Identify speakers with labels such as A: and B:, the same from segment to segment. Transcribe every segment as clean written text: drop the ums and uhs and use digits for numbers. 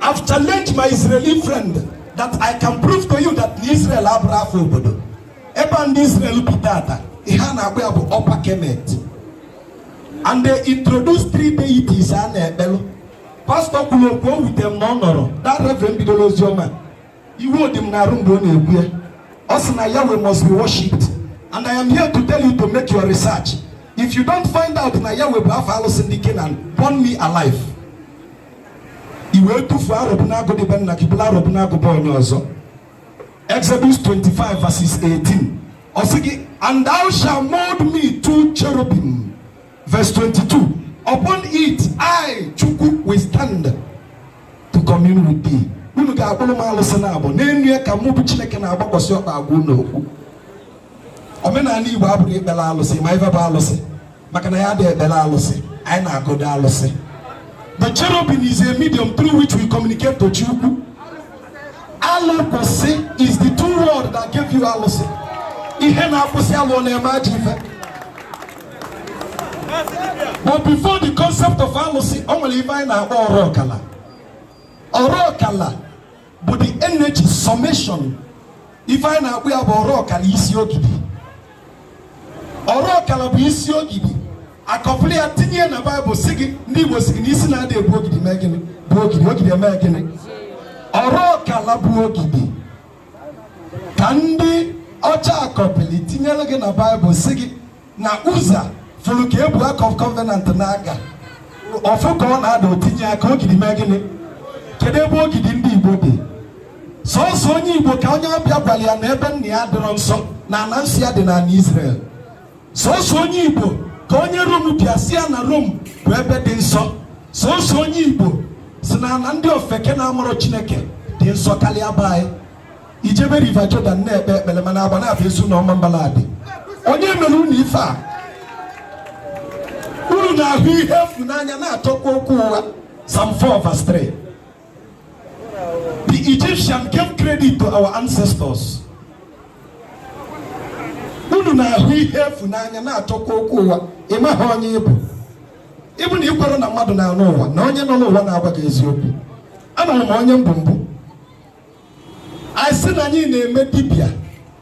A: I've challenged my Israeli friend that I can prove to you that Israel abrafu obodo. Eban Israel pitata. Ihana abu upper Kemet. And they introduced 3 deities and Ebelo. Pastor Kuloko with them honor. That Reverend Ozioma. You would him Narumbo. Osana Yahweh must be worshipped. And I am here to tell you to make your research. If you don't find out na Yahweh Biafra syndicate and burn me alive. Exodus 25 verses 18. And thou shalt mold me 2 cherubim. Verse 22. Upon it I, Chukwu, will stand to commune with thee. Omenani Igbo abụghị ekpere alụsị ma ife bụ alụsị maka na ya dị ekpere alụsị anyị na-agụda alụsị. The cherubim is a medium through which we communicate to Chukwu. Alụkwụsị is the 2 words that gave you alụsị. Ihe na-akwụsị alụ na-eme ajọ ife. But before the concept of alụsị, o nwere ife anyị na-akpọ ọrụ ọkala. Ọrụ ọkala bụ the energy summation. Ife anyị na-akpọ ya bụ ọrụ ọkala isi ogidi. Ọrụ ọkala bụ isi ogidi. Akọpụli ya tinye na Bible sigi ndị Igbo sigi n'isi na-adị ebu ogidi mee gịnị? Bụ ogidi, ogidi eme gịnị? Ọrụ ọkala bụ ogidi. Ka ndị ọcha akọpụli tinyere gị na Bible sigi na ụza fụrụ ka ebu Ark of Covenant n'aka. Ọfụ ka ọ na-ada otinye aka ogidi mee gịnị? Kedu ebe ogidi ndị Igbo dị? Sọọsọ onye Igbo ka onye ọbịa gwara ya na ebe nna ya dịrọ nsọ na ana nsị ya dị n'ala Israel. Sọọsọ onye Igbo ka onye Rom bịa si ya na Rom bụ ebe dị nsọ. Sọọsọ onye Igbo si na ana ndị ofeke na-amụrụ Chineke dị nsọ karịa be anyị. Ijebe River Jordan na-ekpe ekpere mana agba na-abịa esu na ọma mbala adị. Onye mere unu ife a unu na-ahụ ihe efu n'anya na-atọkwa okwu ụwa. Psalm 4 verse 3. The Egyptian gave credit to our ancestors. Unu na-ahụ ihe efu n'anya na-atọkwa okwu ụwa. Ịma ha onye ịbụ. Ịbụ na ikwere na mmadụ na-anụ ụwa na onye nọ n'ụwa na-agwa gị eziokwu. Ama m onye mbụ. I sị na anyị na-eme dibịa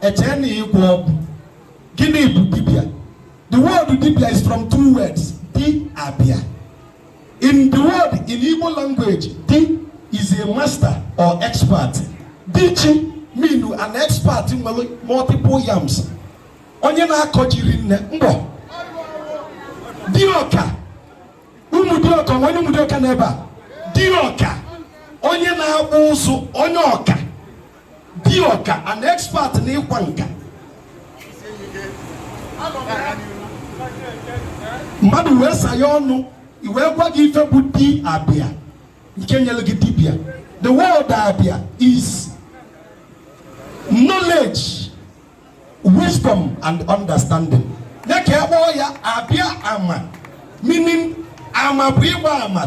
A: eche na ịgwọ ọgwụ. Gịnị bụ dibịa? The word dibịa is from 2 words. Di abịa. In the word in Igbo language, di is a master or expert. Dichi mean an expert in multiple yams. Onye na-akọ jiri nne mbọ. Dioka. Ụmụ dioka, onye ụmụ dioka n'ebe a. Dioka. Onye na-akpụ ụzụ, onye ọka. Dioka, an expert n'ịkwa nka. Mmadụ wee saya ọnụ, iwe gwa gị ife bụ di abịa. The word abia is knowledge, wisdom, and understanding. Abia ama, meaning ama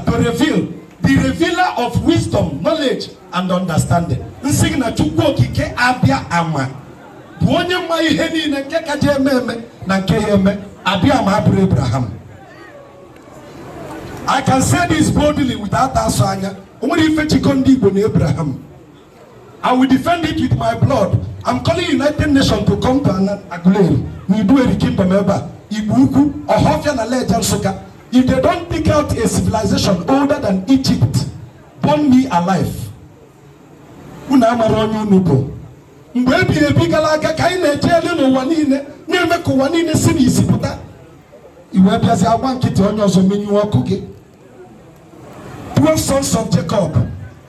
A: to reveal, the revealer of wisdom, knowledge, and understanding. Nsigna chukwu okike abia ama. Onye ma ihe niile nke kaje eme na nke ya eme abia ama abụrụ Abraham. I can say this boldly without answering. Abraham. I will defend it with my blood. I'm calling United Nations to come to Aguleri. We do a kingdom ever. Ibuku or Hofian Alejan Soka. If they don't pick out a civilization older than Egypt, burn me alive. Unamaronyo nubo. Mwebi ebigalaga kaine jeli no wanine. Nemeko wanine sini isiputa. Iwebi azi awankiti onyozo menyu wakuge. 12 sons of Jacob.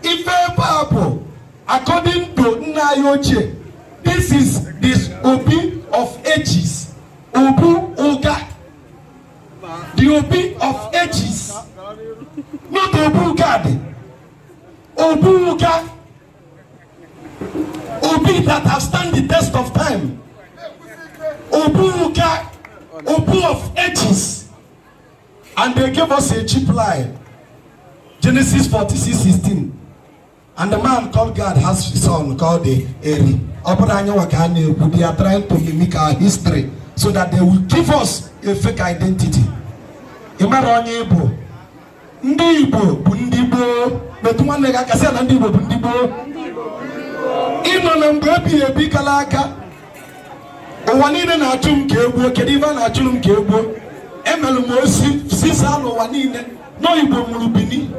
A: If Bible, according to Nayoche, this is this Obi of ages. Obu Oga. The Obi of ages. Not Obu Gadi. Obu Oga. Obi that have stand the test of time. Obu Oga. Obu of ages. And they gave us a cheap lie. Genesis 46:16. And the man called God has a son called Eri. They are trying to mimic our history so that they will give us a fake identity. ndị Igbo bụ ndị gboo. Metụ nwanne gị aka sị na ndị Igbo bụ ndị gboo. Ịnọ na mgbe ebighị ebi kala aka ụwa niile na-achụ m ka egbuo. Kedu ife a na-achụrụ m ka egbuo? Emelụ m osi sisa n'ụwa niile nọ Igbo mụrụ Bini.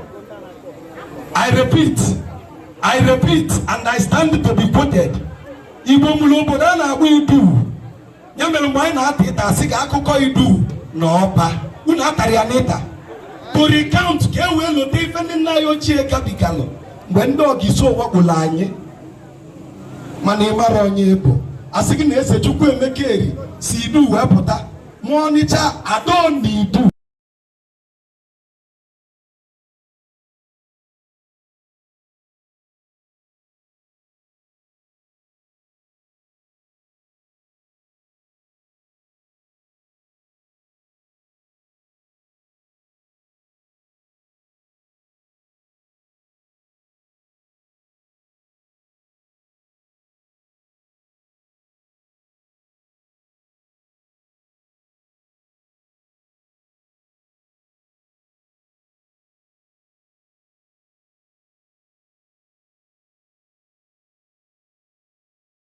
A: I repeat and I stand to be quoted. Igbo mụrụ obodo a na-agba Idu. Ya mere mgbe anyị na-ata ịta asị gị akụkọ Idu na Ọba unu atara ya n'ịta to recount ka e wee lote ife ndị nna anyị ochie gabigalụ mgbe ndị ọgịsi ụwa gwụrụ anyị mana ị mara onye bụ asị gị na eze Chukwu Emeka Eri si Idu wee pụta mụọ Ọnịcha Ado na Idu.